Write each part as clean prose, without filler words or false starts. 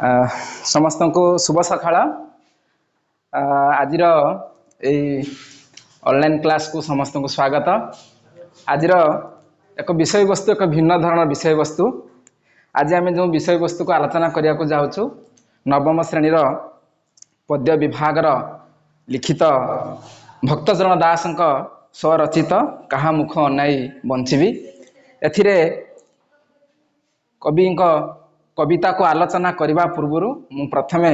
ଆ, ସମସ୍ତଙ୍କୁ ଶୁଭ ସକାଳ। ଆଜିର ଏଇ ଅନଲାଇନ୍ କ୍ଲାସକୁ ସମସ୍ତଙ୍କୁ ସ୍ୱାଗତ। ଆଜିର ଏକ ବିଷୟବସ୍ତୁ ଏକ ଭିନ୍ନ ଧରଣର ବିଷୟବସ୍ତୁ। ଆଜି ଆମେ ଯେଉଁ ବିଷୟବସ୍ତୁକୁ ଆଲୋଚନା କରିବାକୁ ଯାଉଛୁ, ନବମ ଶ୍ରେଣୀର ପଦ୍ୟ ବିଭାଗର ଲିଖିତ ଭକ୍ତଚରଣ ଦାସଙ୍କ ସ୍ୱରଚିତ କାହା ମୁଖ ଅନାଇ ବଞ୍ଚିବି। ଏଥିରେ କବିଙ୍କ କବିତାକୁ ଆଲୋଚନା କରିବା ପୂର୍ବରୁ ମୁଁ ପ୍ରଥମେ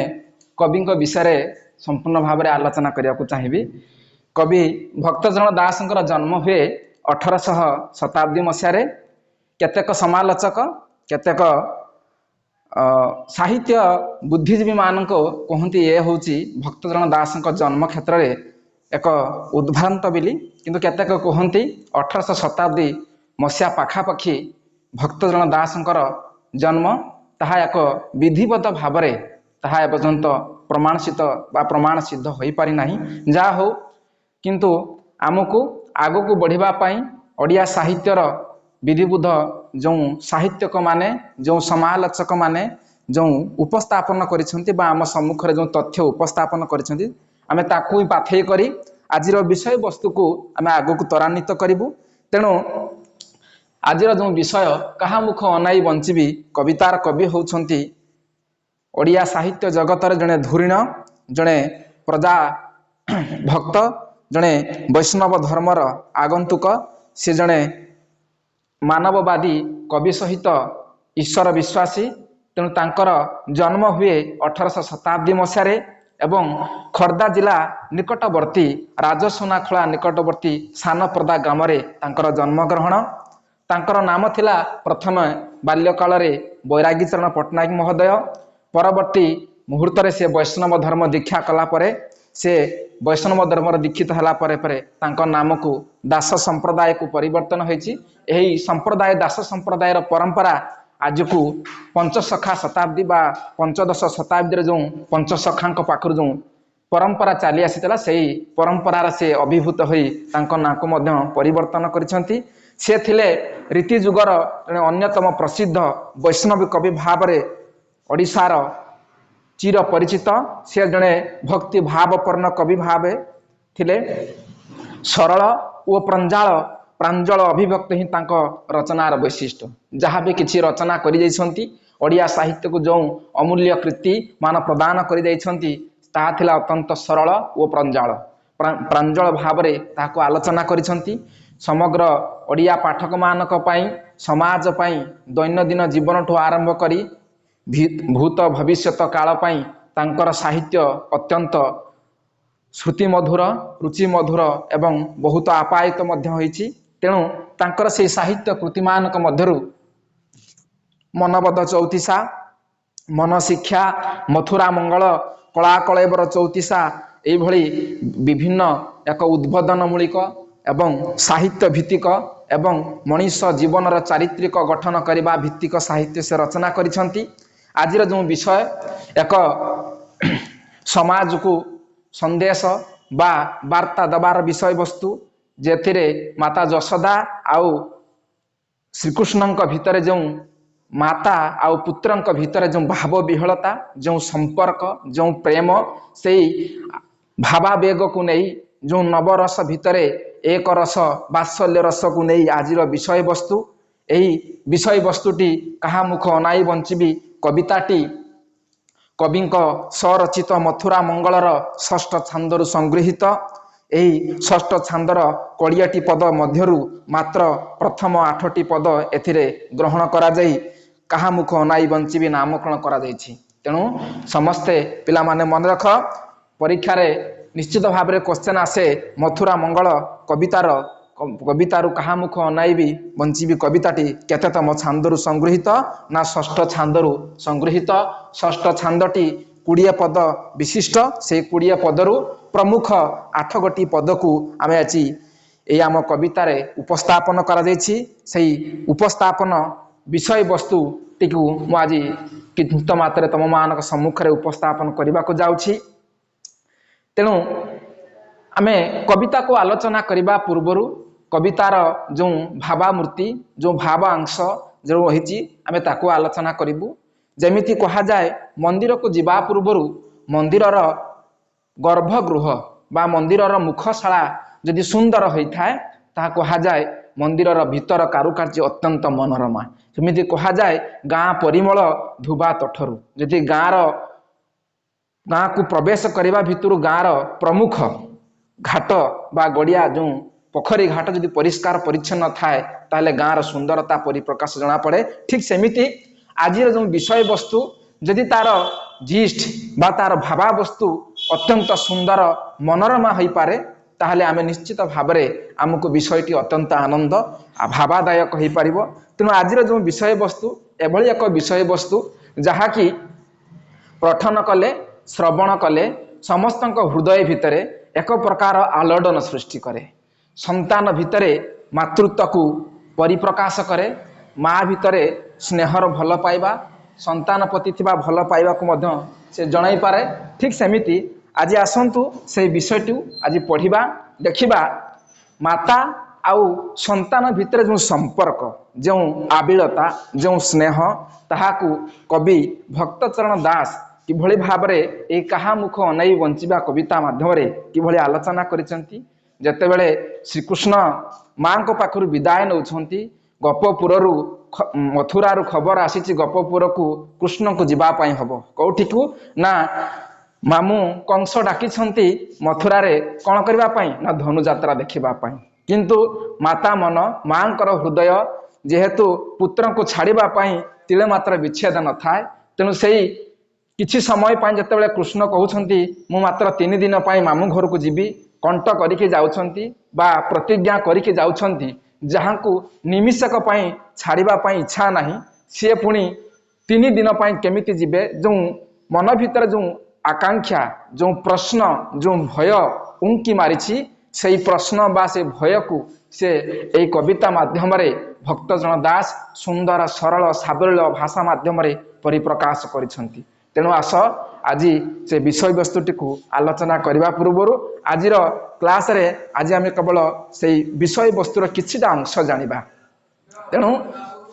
କବିଙ୍କ ବିଷୟରେ ସମ୍ପୂର୍ଣ୍ଣ ଭାବରେ ଆଲୋଚନା କରିବାକୁ ଚାହିଁବି। କବି ଭକ୍ତଚରଣ ଦାସଙ୍କର ଜନ୍ମ ହୁଏ 1800 ଶତାବ୍ଦୀ ମସିହାରେ। କେତେକ ସମାଲୋଚକ, କେତେକ ସାହିତ୍ୟ ବୁଦ୍ଧିଜୀବୀ ମାନଙ୍କୁ କହନ୍ତି ଏ ହେଉଛି ଭକ୍ତଚରଣ ଦାସଙ୍କ ଜନ୍ମ କ୍ଷେତ୍ରରେ ଏକ ଉଦ୍ଭ୍ରାନ୍ତ ବୋଲି, କିନ୍ତୁ କେତେକ କହନ୍ତି 1800 ଶତାବ୍ଦୀ ମସିହା ପାଖାପାଖି ଭକ୍ତଚରଣ ଦାସଙ୍କର ଜନ୍ମ। ତାହା ଏକ ବିଧିବଦ୍ଧ ଭାବରେ ତାହା ଏପର୍ଯ୍ୟନ୍ତ ପ୍ରମାଣିତ ବା ପ୍ରମାଣ ସିଦ୍ଧ ହୋଇପାରିନାହିଁ। ଯାହା ହେଉ, କିନ୍ତୁ ଆମକୁ ଆଗକୁ ବଢ଼ିବା ପାଇଁ ଓଡ଼ିଆ ସାହିତ୍ୟର ବିଧିବଦ୍ଧ ଯେଉଁ ସାହିତ୍ୟକମାନେ, ଯେଉଁ ସମାଲୋଚକମାନେ ଯେଉଁ ଉପସ୍ଥାପନ କରିଛନ୍ତି ବା ଆମ ସମ୍ମୁଖରେ ଯେଉଁ ତଥ୍ୟ ଉପସ୍ଥାପନ କରିଛନ୍ତି, ଆମେ ତାକୁ ହିଁ ପାଥେୟ କରି ଆଜିର ବିଷୟବସ୍ତୁକୁ ଆମେ ଆଗକୁ ତ୍ୱରାନ୍ୱିତ କରିବୁ। ତେଣୁ ଆଜିର ଯେଉଁ ବିଷୟ କାହା ମୁଖ ଅନାଇ ବଞ୍ଚିବି, କବିତାର କବି ହେଉଛନ୍ତି ଓଡ଼ିଆ ସାହିତ୍ୟ ଜଗତରେ ଜଣେ ଧୁରୀଣ, ଜଣେ ପ୍ରଜା ଭକ୍ତ, ଜଣେ ବୈଷ୍ଣବ ଧର୍ମର ଆଗନ୍ତୁକ। ସେ ଜଣେ ମାନବବାଦୀ କବି ସହିତ ଈଶ୍ୱର ବିଶ୍ୱାସୀ। ତେଣୁ ତାଙ୍କର ଜନ୍ମ ହୁଏ 1800 ଶତାବ୍ଦୀ ମସିହାରେ ଏବଂ ଖୋର୍ଦ୍ଧା ଜିଲ୍ଲା ନିକଟବର୍ତ୍ତୀ ରାଜସୁନାଖଳା ନିକଟବର୍ତ୍ତୀ ସାନପଦା ଗ୍ରାମରେ ତାଙ୍କର ଜନ୍ମଗ୍ରହଣ। ତାଙ୍କର ନାମ ଥିଲା ପ୍ରଥମେ ବାଲ୍ୟକାଳରେ ବୈରାଗୀଚରଣ ପଟ୍ଟନାୟକ ମହୋଦୟ। ପରବର୍ତ୍ତୀ ମୁହୂର୍ତ୍ତରେ ସେ ବୈଷ୍ଣବ ଧର୍ମ ଦୀକ୍ଷା କଲା ପରେ, ସେ ବୈଷ୍ଣବ ଧର୍ମର ଦୀକ୍ଷିତ ହେଲା ପରେ ତାଙ୍କ ନାମକୁ ଦାସ ସମ୍ପ୍ରଦାୟକୁ ପରିବର୍ତ୍ତନ ହୋଇଛି। ଏହି ସମ୍ପ୍ରଦାୟ ଦାସ ସମ୍ପ୍ରଦାୟର ପରମ୍ପରା ଆଜକୁ ପଞ୍ଚସଖା ଶତାବ୍ଦୀ ବା ପଞ୍ଚଦଶ ଶତାବ୍ଦୀରେ ଯେଉଁ ପଞ୍ଚସଖାଙ୍କ ପାଖରୁ ଯେଉଁ ପରମ୍ପରା ଚାଲି ଆସିଥିଲା, ସେହି ପରମ୍ପରାର ସେ ଅଭିଭୂତ ହୋଇ ତାଙ୍କ ନାଁକୁ ମଧ୍ୟ ପରିବର୍ତ୍ତନ କରିଛନ୍ତି। ସେ ଥିଲେ ରୀତି ଯୁଗର ଜଣେ ଅନ୍ୟତମ ପ୍ରସିଦ୍ଧ ବୈଷ୍ଣବୀ କବି ଭାବରେ ଓଡ଼ିଶାର ଚିର ପରିଚିତ। ସେ ଜଣେ ଭକ୍ତି ଭାବପୂର୍ଣ୍ଣ କବି ଭାବେ ଥିଲେ। ସରଳ ଓ ପ୍ରାଞ୍ଜଳ ଅଭିଭକ୍ତ ହିଁ ତାଙ୍କ ରଚନାର ବୈଶିଷ୍ଟ୍ୟ। ଯାହା ବି କିଛି ରଚନା କରିଯାଇଛନ୍ତି, ଓଡ଼ିଆ ସାହିତ୍ୟକୁ ଯେଉଁ ଅମୂଲ୍ୟ କୀର୍ତ୍ତି ମାନ ପ୍ରଦାନ କରିଯାଇଛନ୍ତି, ତାହା ଥିଲା ଅତ୍ୟନ୍ତ ସରଳ ଓ ପ୍ରାଞ୍ଜଳ ଭାବରେ ତାହାକୁ ଆଲୋଚନା କରିଛନ୍ତି। ସମଗ୍ର ଓଡ଼ିଆ ପାଠକମାନଙ୍କ ପାଇଁ, ସମାଜ ପାଇଁ, ଦୈନନ୍ଦିନ ଜୀବନଠୁ ଆରମ୍ଭ କରି ଭୂତ ଭବିଷ୍ୟତ କାଳ ପାଇଁ ତାଙ୍କର ସାହିତ୍ୟ ଅତ୍ୟନ୍ତ ଶ୍ରୁତିମଧୁର, ରୁଚିମଧୁର ଏବଂ ବହୁତ ଆପ୍ୟାୟିତ ମଧ୍ୟ ହୋଇଛି। ତେଣୁ ତାଙ୍କର ସେହି ସାହିତ୍ୟ କୃତିମାନଙ୍କ ମଧ୍ୟରୁ ମନବଦ ଚଉତିଶା, ମନଶିକ୍ଷା, ମଥୁରା ମଙ୍ଗଳ, କଳାକଳେବର ଚଉତିଶା, ଏଇଭଳି ବିଭିନ୍ନ ଏକ ଉଦ୍ବୋଧନ ମୂଳିକ ଏବଂ ସାହିତ୍ୟ ଭିତ୍ତିକ ଏବଂ ମଣିଷ ଜୀବନର ଚାରିତ୍ରିକ ଗଠନ କରିବା ଭିତ୍ତିକ ସାହିତ୍ୟ ସେ ରଚନା କରିଛନ୍ତି। ଆଜିର ଯେଉଁ ବିଷୟ ଏକ ସମାଜକୁ ସନ୍ଦେଶ ବା ବାର୍ତ୍ତା ଦେବାର ବିଷୟବସ୍ତୁ, ଯେଉଁଥିରେ ମାତା ଯଶୋଦା ଆଉ ଶ୍ରୀକୃଷ୍ଣଙ୍କ ଭିତରେ ଯେଉଁ ମାତା ଆଉ ପୁତ୍ରଙ୍କ ଭିତରେ ଯେଉଁ ଭାବ ବିହଳତା, ଯେଉଁ ସମ୍ପର୍କ, ଯେଉଁ ପ୍ରେମ, ସେଇ ଭାବାବେଗକୁ ନେଇ ଯେଉଁ ନବରସ ଭିତରେ ଏକ ରସ ବାତ୍ସଲ୍ୟ ରସକୁ ନେଇ ଆଜିର ବିଷୟବସ୍ତୁ। ଏହି ବିଷୟବସ୍ତୁଟି କାହା ମୁଖ ଅନାଇ ବଞ୍ଚିବି କବିତାଟି କବିଙ୍କ ସ୍ୱରଚିତ ମଥୁରା ମଙ୍ଗଳର ଷଷ୍ଠ ଛାନ୍ଦରୁ ସଂଗୃହୀତ। ଏହି ଷଷ୍ଠ ଛାନ୍ଦର 20ଟି ପଦ ମଧ୍ୟରୁ ମାତ୍ର ପ୍ରଥମ 8ଟି ପଦ ଏଥିରେ ଗ୍ରହଣ କରାଯାଇ କାହା ମୁଖ ଅନାଇ ବଞ୍ଚିବି ନାମକରଣ କରାଯାଇଛି। ତେଣୁ ସମସ୍ତେ ପିଲାମାନେ ମନେ ରଖ, ପରୀକ୍ଷାରେ ନିଶ୍ଚିତ ଭାବରେ କ୍ୱେଶ୍ଚନ୍ ଆସେ ମଥୁରା ମଙ୍ଗଳ କବିତାରୁ କାହା ମୁଖ ଅନାଇବି ବଞ୍ଚିବି କବିତାଟି କେତେତମ ଛାନ୍ଦରୁ ସଂଗୃହୀତ? ନା ଷଷ୍ଠ ଛାନ୍ଦରୁ ସଂଗୃହୀତ। ଷଷ୍ଠ ଛାନ୍ଦଟି 20 ପଦ ବିଶିଷ୍ଟ। ସେହି 20 ପଦରୁ ପ୍ରମୁଖ 8 ଗୋଟି ପଦକୁ ଆମେ ଆଜି ଏହି ଆମ କବିତାରେ ଉପସ୍ଥାପନ କରାଯାଇଛି। ସେହି ଉପସ୍ଥାପନ ବିଷୟବସ୍ତୁଟିକୁ ମୁଁ ଆଜି କିଞ୍ଚିତ ମାତ୍ରାରେ ତମମାନଙ୍କ ସମ୍ମୁଖରେ ଉପସ୍ଥାପନ କରିବାକୁ ଯାଉଛି। ତେଣୁ ଆମେ କବିତାକୁ ଆଲୋଚନା କରିବା ପୂର୍ବରୁ କବିତାର ଯେଉଁ ଭାବାମୂର୍ତ୍ତି, ଯେଉଁ ଭାବାଂଶ ଯେଉଁ ରହିଛି, ଆମେ ତାକୁ ଆଲୋଚନା କରିବୁ। ଯେମିତି କୁହାଯାଏ ମନ୍ଦିରକୁ ଯିବା ପୂର୍ବରୁ ମନ୍ଦିରର ଗର୍ଭଗୃହ ବା ମନ୍ଦିରର ମୁଖଶାଳା ଯଦି ସୁନ୍ଦର ହୋଇଥାଏ ତାହା କୁହାଯାଏ ମନ୍ଦିରର ଭିତର କାରୁକାର୍ଯ୍ୟ ଅତ୍ୟନ୍ତ ମନୋରମା। ସେମିତି କୁହାଯାଏ ଗାଁ ପରିମଳ ଧୋବା ତୋଠରୁ। ଯଦି ଗାଁକୁ ପ୍ରବେଶ କରିବା ଭିତରୁ ଗାଁର ପ୍ରମୁଖ ଘାଟ ବା ଗଡ଼ିଆ ଯେଉଁ ପୋଖରୀ ଘାଟ ଯଦି ପରିଷ୍କାର ପରିଚ୍ଛନ୍ନ ଥାଏ ତାହେଲେ ଗାଁର ସୁନ୍ଦରତା ପରିପ୍ରକାଶ ଜଣାପଡ଼େ। ଠିକ୍ ସେମିତି ଆଜିର ଯେଉଁ ବିଷୟବସ୍ତୁ ଯଦି ତାର ଜିଷ୍ଟ ବା ତାର ଭାବାବସ୍ତୁ ଅତ୍ୟନ୍ତ ସୁନ୍ଦର ମନୋରମା ହୋଇପାରେ ତାହେଲେ ଆମେ ନିଶ୍ଚିତ ଭାବରେ ଆମକୁ ବିଷୟଟି ଅତ୍ୟନ୍ତ ଆନନ୍ଦ ଭାବାଦାୟକ ହୋଇପାରିବ। ତେଣୁ ଆଜିର ଯେଉଁ ବିଷୟବସ୍ତୁ ଏଭଳି ଏକ ବିଷୟବସ୍ତୁ ଯାହାକି ପଠନ କଲେ ଶ୍ରବଣ କଲେ ସମସ୍ତଙ୍କ ହୃଦୟ ଭିତରେ ଏକ ପ୍ରକାର ଆଲୋଡ଼ନ ସୃଷ୍ଟି କରେ। ସନ୍ତାନ ଭିତରେ ମାତୃତ୍ୱକୁ ପରିପ୍ରକାଶ କରେ, ମା ଭିତରେ ସ୍ନେହର ଭଲ ପାଇବା, ସନ୍ତାନ ପ୍ରତି ଥିବା ଭଲ ପାଇବାକୁ ମଧ୍ୟ ସେ ଜଣାଇପାରେ। ଠିକ୍ ସେମିତି ଆଜି ଆସନ୍ତୁ ସେହି ବିଷୟଟି ଆଜି ପଢ଼ିବା, ଦେଖିବା ମାତା ଆଉ ସନ୍ତାନ ଭିତରେ ଯେଉଁ ସମ୍ପର୍କ, ଯେଉଁ ଆବିଳତା, ଯେଉଁ ସ୍ନେହ ତାହାକୁ କବି ଭକ୍ତଚରଣ ଦାସ କିଭଳି ଭାବରେ ଏହି କାହା ମୁଖ ଅନେଇ ବଞ୍ଚିବା କବିତା ମାଧ୍ୟମରେ କିଭଳି ଆଲୋଚନା କରିଛନ୍ତି। ଯେତେବେଳେ ଶ୍ରୀକୃଷ୍ଣ ମାଙ୍କ ପାଖରୁ ବିଦାୟ ନେଉଛନ୍ତି, ଗୋପପୁରରୁ ମଥୁରାରୁ ଖବର ଆସିଛି ଗୋପପୁରକୁ କୃଷ୍ଣଙ୍କୁ ଯିବା ପାଇଁ ହେବ। କେଉଁଠିକୁ ନା ମାମୁଁ କଂସ ଡାକିଛନ୍ତି ମଥୁରାରେ କ'ଣ କରିବା ପାଇଁ ନା ଧନୁଯାତ୍ରା ଦେଖିବା ପାଇଁ। କିନ୍ତୁ ମାତା ମନ ମାଙ୍କର ହୃଦୟ ଯେହେତୁ ପୁତ୍ରଙ୍କୁ ଛାଡ଼ିବା ପାଇଁ ତିଳେ ମାତ୍ର ବିଚ୍ଛେଦ ନଥାଏ, ତେଣୁ ସେଇ କିଛି ସମୟ ପାଇଁ ଯେତେବେଳେ କୃଷ୍ଣ କହୁଛନ୍ତି ମୁଁ ମାତ୍ର 3 ଦିନ ପାଇଁ ମାମୁଁ ଘରକୁ ଯିବି, କଣ୍ଠ କରିକି ଯାଉଛନ୍ତି ବା ପ୍ରତିଜ୍ଞା କରିକି ଯାଉଛନ୍ତି, ଯାହାଙ୍କୁ ନିମିଷକ ପାଇଁ ଛାଡ଼ିବା ପାଇଁ ଇଚ୍ଛା ନାହିଁ ସିଏ ପୁଣି 3 ଦିନ ପାଇଁ କେମିତି ଯିବେ। ଯେଉଁ ମନ ଭିତରେ ଯେଉଁ ଆକାଂକ୍ଷା, ଯେଉଁ ପ୍ରଶ୍ନ, ଯେଉଁ ଭୟ ଉଙ୍କି ମାରିଛି ସେଇ ପ୍ରଶ୍ନ ବା ସେ ଭୟକୁ ସେ ଏହି କବିତା ମାଧ୍ୟମରେ ଭକ୍ତଜନ ଦାସ ସୁନ୍ଦର ସରଳ ସାବଳୀଳ ଭାଷା ମାଧ୍ୟମରେ ପରିପ୍ରକାଶ କରିଛନ୍ତି। ତେଣୁ ଆସ ଆଜି ସେ ବିଷୟବସ୍ତୁଟିକୁ ଆଲୋଚନା କରିବା ପୂର୍ବରୁ ଆଜିର କ୍ଲାସରେ ଆଜି ଆମେ କେବଳ ସେଇ ବିଷୟବସ୍ତୁର କିଛିଟା ଅଂଶ ଜାଣିବା। ତେଣୁ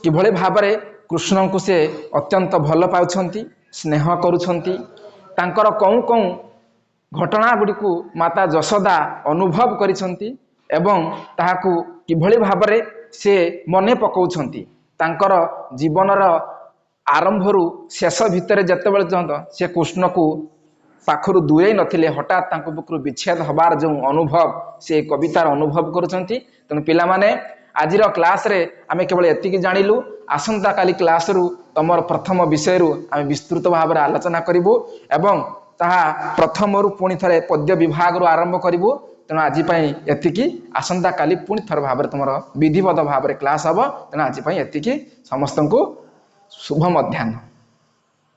କିଭଳି ଭାବରେ କୃଷ୍ଣଙ୍କୁ ସେ ଅତ୍ୟନ୍ତ ଭଲ ପାଉଛନ୍ତି, ସ୍ନେହ କରୁଛନ୍ତି, ତାଙ୍କର କେଉଁ କେଉଁ ଘଟଣା ଗୁଡ଼ିକୁ ମାତା ଯଶୋଦା ଅନୁଭବ କରିଛନ୍ତି ଏବଂ ତାହାକୁ କିଭଳି ଭାବରେ ସେ ମନେ ପକାଉଛନ୍ତି। ତାଙ୍କର ଜୀବନର ଆରମ୍ଭରୁ ଶେଷ ଭିତରେ ଯେତେବେଳେ ସେ କୃଷ୍ଣକୁ ପାଖରୁ ଦୂରେଇ ନଥିଲେ ହଠାତ୍ ତାଙ୍କ ପାଖରୁ ବିଚ୍ଛେଦ ହେବାର ଯେଉଁ ଅନୁଭବ ସେ କବିତାର ଅନୁଭବ କରୁଛନ୍ତି। ତେଣୁ ପିଲାମାନେ ଆଜିର କ୍ଲାସରେ ଆମେ କେବଳ ଏତିକି ଜାଣିଲୁ। ଆସନ୍ତାକାଲି କ୍ଲାସରୁ ତମର ପ୍ରଥମ ବିଷୟରୁ ଆମେ ବିସ୍ତୃତ ଭାବରେ ଆଲୋଚନା କରିବୁ ଏବଂ ତାହା ପ୍ରଥମରୁ ପୁଣି ଥରେ ପଦ୍ୟ ବିଭାଗରୁ ଆରମ୍ଭ କରିବୁ। ତେଣୁ ଆଜି ପାଇଁ ଏତିକି। ଆସନ୍ତାକାଲି ପୁଣି ଥରେ ଭାବରେ ତୁମର ବିଧିବଦ୍ଧ ଭାବରେ କ୍ଲାସ ହେବ। ତେଣୁ ଆଜି ପାଇଁ ଏତିକି। ସମସ୍ତଙ୍କୁ ଶୁଭ ମଧ୍ୟାହ୍ନ।